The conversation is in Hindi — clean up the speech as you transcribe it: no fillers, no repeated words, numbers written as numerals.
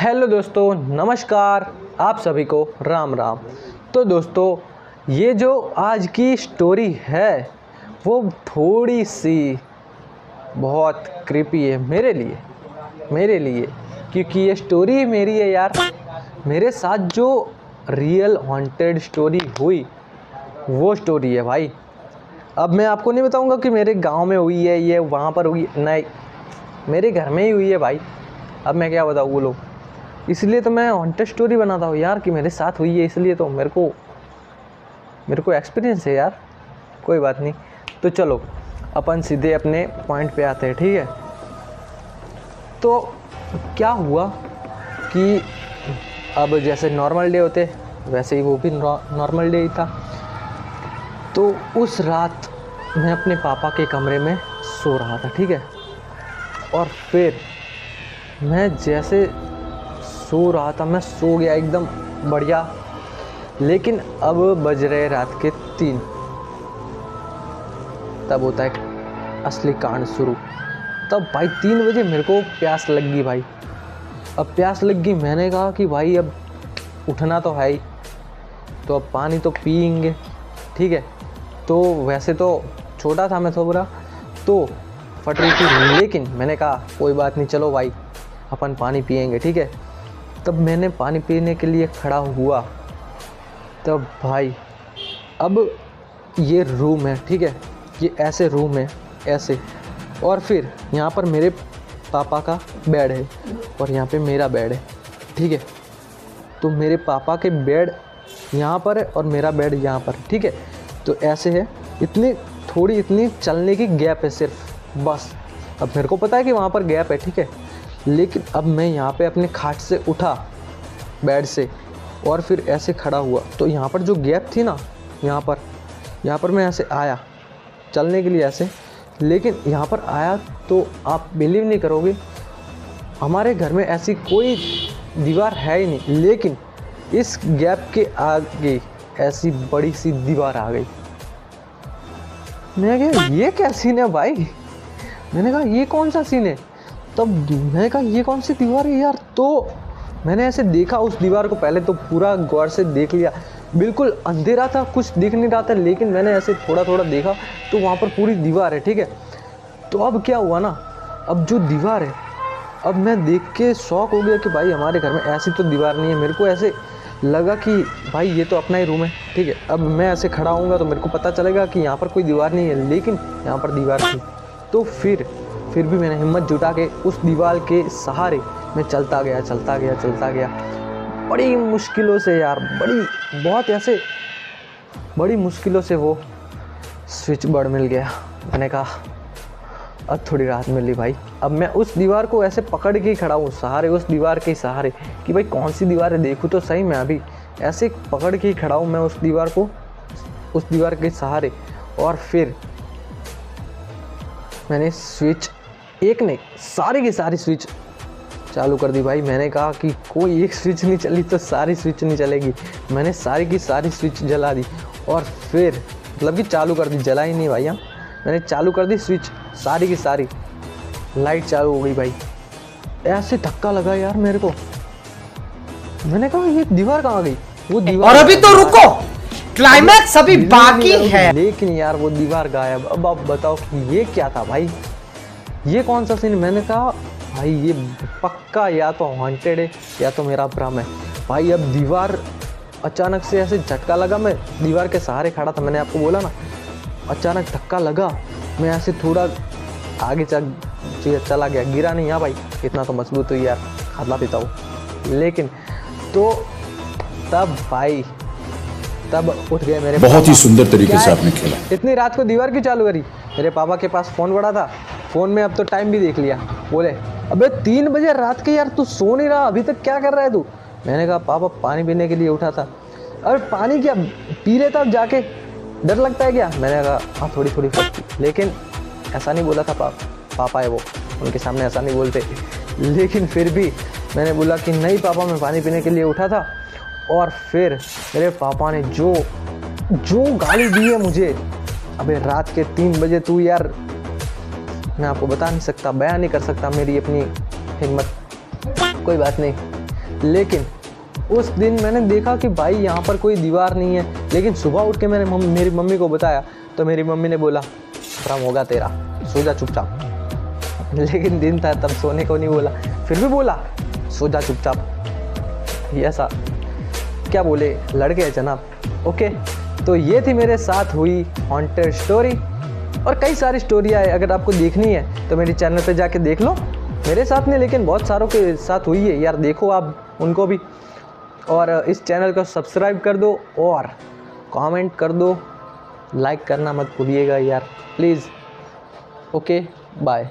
हेलो दोस्तों, नमस्कार। आप सभी को राम राम। तो दोस्तों, ये जो आज की स्टोरी है वो थोड़ी सी बहुत क्रीपी है मेरे लिए क्योंकि ये स्टोरी मेरी है यार। मेरे साथ जो रियल हॉन्टेड स्टोरी हुई वो स्टोरी है भाई। अब मैं आपको नहीं बताऊंगा कि मेरे गांव में हुई है, ये वहाँ पर हुई, नहीं, मेरे घर में ही हुई है भाई। अब मैं क्या बताऊँ, बोलो। इसलिए तो मैं हॉन्टेड स्टोरी बनाता हूँ यार कि मेरे साथ हुई है, इसलिए तो मेरे को एक्सपीरियंस है यार। कोई बात नहीं, तो चलो अपन सीधे अपने पॉइंट पे आते हैं, ठीक है। तो क्या हुआ कि अब जैसे नॉर्मल डे होते वैसे ही वो भी नॉर्मल डे ही था। तो उस रात मैं अपने पापा के कमरे में सो रहा था, ठीक है। और फिर मैं जैसे सो रहा था, मैं सो गया एकदम बढ़िया। लेकिन अब बज रहे रात के 3। तब होता है असली कांड शुरू। तब भाई 3 बजे मेरे को प्यास लग गई भाई। अब प्यास लग गई, मैंने कहा कि भाई अब उठना तो है ही, तो अब पानी तो पिएंगे, ठीक है। तो वैसे तो छोटा था मैं थोड़ा, तो फट रही थी, लेकिन मैंने कहा कोई बात नहीं, चलो भाई अपन पानी पिएंगे, ठीक है। तब मैंने पानी पीने के लिए खड़ा हुआ। तब भाई अब ये रूम है, ठीक है, ये ऐसे रूम है ऐसे, और फिर यहाँ पर मेरे पापा का बेड है और यहाँ पे मेरा बेड है, ठीक है। तो मेरे पापा के बेड यहाँ पर है और मेरा बेड यहाँ पर, ठीक है। तो ऐसे है, इतनी चलने की गैप है सिर्फ, बस। अब मेरे को पता है कि वहाँ पर गैप है, ठीक है। लेकिन अब मैं यहाँ पे अपने खाट से उठा, बेड से, और फिर ऐसे खड़ा हुआ। तो यहाँ पर जो गैप थी ना, यहाँ पर मैं ऐसे आया चलने के लिए ऐसे। लेकिन यहाँ पर आया तो आप बिलीव नहीं करोगे, हमारे घर में ऐसी कोई दीवार है ही नहीं, लेकिन इस गैप के आगे ऐसी बड़ी सी दीवार आ गई। मैं कहा ये क्या सीन है भाई, मैंने कहा ये कौन सा सीन है। तब मैंने कहा ये कौन सी दीवार है यार। तो मैंने ऐसे देखा उस दीवार को, पहले तो पूरा गौर से देख लिया। बिल्कुल अंधेरा था, कुछ दिख नहीं रहा था, लेकिन मैंने ऐसे थोड़ा थोड़ा देखा तो वहाँ पर पूरी दीवार है, ठीक है। तो अब क्या हुआ ना, अब जो दीवार है, अब मैं देख के शॉक हो गया कि भाई हमारे घर में ऐसी तो दीवार नहीं है। मेरे को ऐसे लगा कि भाई ये तो अपना ही रूम है, ठीक है। अब मैं ऐसे खड़ा होऊंगा तो मेरे को पता चलेगा कि यहाँ पर कोई दीवार नहीं है, लेकिन यहाँ पर दीवार थी। तो फिर भी मैंने हिम्मत जुटा के उस दीवार के सहारे मैं चलता गया। बड़ी मुश्किलों से यार, बड़ी मुश्किलों से वो स्विच बोर्ड मिल गया। मैंने कहा अब थोड़ी राहत मिली भाई। अब मैं उस दीवार को ऐसे पकड़ के ही खड़ा हूँ, सहारे उस दीवार के सहारे, कि भाई कौन सी दीवार है देखूँ तो सही। मैं अभी ऐसे पकड़ के ही खड़ा हूँ मैं उस दीवार के सहारे। और फिर मैंने स्विच, एक नहीं सारी की सारी स्विच चालू कर दी भाई। मैंने कहा कि कोई एक स्विच नहीं चली तो सारी स्विच नहीं चलेगी। मैंने सारी की सारी स्विच जला दी और फिर मतलब कि चालू कर दी, जलाई नहीं भाई। मैंने चालू कर दी स्विच, सारी की सारी लाइट चालू हो गई भाई। ऐसे धक्का लगा यार मेरे को, मैंने कहा ये दीवार कहाँ गई। वो दीवार, और अभी तो रुको, क्लाइमैक्स अभी बाकी है। लेकिन यार वो दीवार गायब। अब आप बताओ कि ये क्या था भाई, ये कौन सा सीन। मैंने कहा भाई ये पक्का या तो हॉन्टेड है या तो मेरा भ्रम है भाई। अब दीवार अचानक से ऐसे झटका लगा, मैं दीवार के सहारे खड़ा था, मैंने आपको बोला ना। अचानक धक्का लगा, मैं ऐसे थोड़ा आगे चला गया, गिरा नहीं। हाँ भाई इतना तो मजबूत हुई यार, खाता पीता हूँ। लेकिन तो तब उठ गए मेरे बहुत ही सुंदर तरीके से आपने खेला। इतनी रात को दीवार क्यों चालू करी। मेरे पापा के पास फ़ोन पड़ा था, फ़ोन में अब तो टाइम भी देख लिया। बोले अबे 3 बजे रात के यार, तू सो नहीं रहा, अभी तक क्या कर रहा है तू। मैंने कहा पापा पानी पीने के लिए उठा था। अरे पानी क्या पी लेता अब जाके, डर लगता है क्या। मैंने कहा हाँ थोड़ी फटती, लेकिन ऐसा नहीं बोला था। पापा है वो, उनके सामने ऐसा नहीं बोलते। लेकिन फिर भी मैंने बोला कि नहीं पापा मैं पानी पीने के लिए उठा था। और फिर मेरे पापा ने जो गाली दी है मुझे, अबे रात के 3 बजे तू यार, मैं आपको बता नहीं सकता, बयान नहीं कर सकता मेरी अपनी हिम्मत। कोई बात नहीं, लेकिन उस दिन मैंने देखा कि भाई यहाँ पर कोई दीवार नहीं है। लेकिन सुबह उठ के मैंने मेरी मम्मी को बताया तो मेरी मम्मी ने बोला भ्रम होगा तेरा, सो जा चुपचाप। लेकिन दिन था तब सोने को नहीं बोला, फिर भी बोला सो जा चुपचाप। ये ऐसा क्या बोले, लड़के हैं जनाब। ओके, तो ये थी मेरे साथ हुई हॉन्टेड स्टोरी, और कई सारी स्टोरियाँ है। अगर आपको देखनी है तो मेरे चैनल पे जाके देख लो। मेरे साथ नहीं लेकिन बहुत सारों के साथ हुई है यार, देखो आप उनको भी। और इस चैनल को सब्सक्राइब कर दो और कमेंट कर दो, लाइक करना मत भूलिएगा यार प्लीज़। Okay bye.